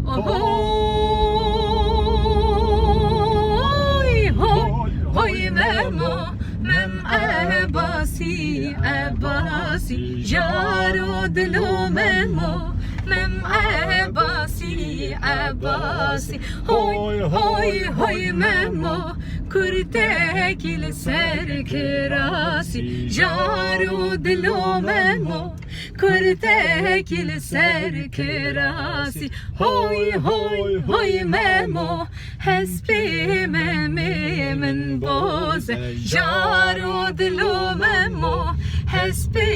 Hoy hoy hoy memo mem abasi abasi jaro dilo memo mem abasi abasi hoy hoy hoy memo kurte kil ser kirasi jaro dilo memo kurte kil ser kirasi hoy hoy hoy memo hasbi meme men boz jaro dilo memo hasbi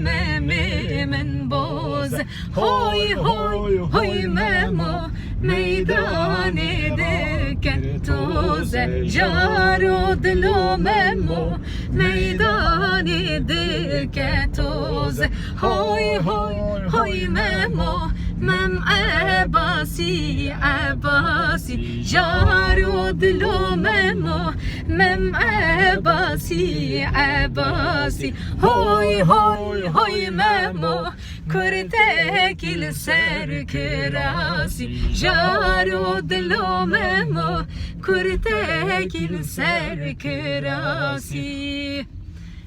meme men boz hoy hoy hoy memo meydan ediken toz jaro dilo memo meydan ediken toz hoy hoy hoy memo mem abasi abasi jaro dilo memo mem abasi abasi hoy hoy hoy memo kurte kil ser kirasi jaro dilo memo kurte kil ser kirasi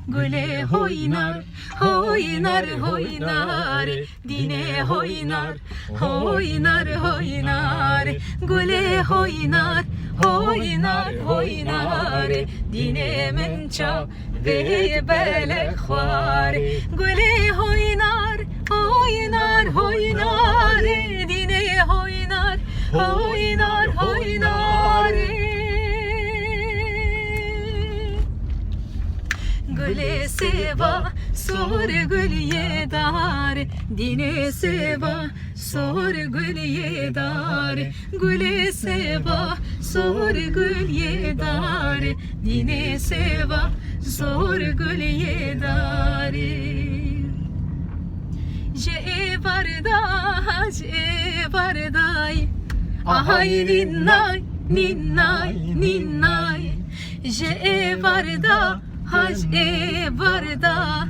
Güle hoynar, hoynar, hoynar, dine hoynar, hoynar, hoynar, güle hoynar, hoynar, hoynar, dine mença ve belek var. Güle hoynar, hoynar, hoynar, dine hoynar, hoynar, hoynar. Güle seva sor gül yedar dine seva sor gül yedar güle seva sor gül yedar dine seva sor gül yedar je varda je varday ahay ninnay ninnay ninnay je varda Haj varda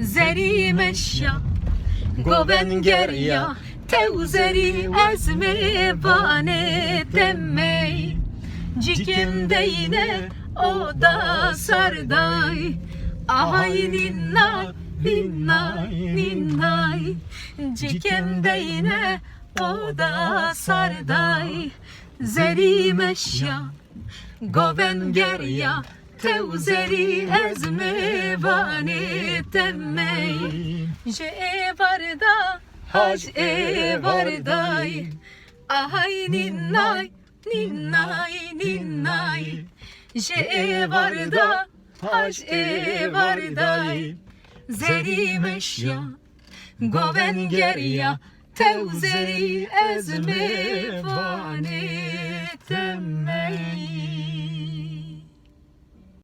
zeri meşya goven gerya tevzeri ezme vane temmey cikimde yine o da sarday ahay ninnay ninnay ninnay cikimde yine o da sarday zeri meşya goven gerya Tevzeri ezme vane temmey Je varda haj varday Ahay ninnay ninnay ninnay Je varda haj varday Zeri meşya goven gerya Tevzeri ezme vane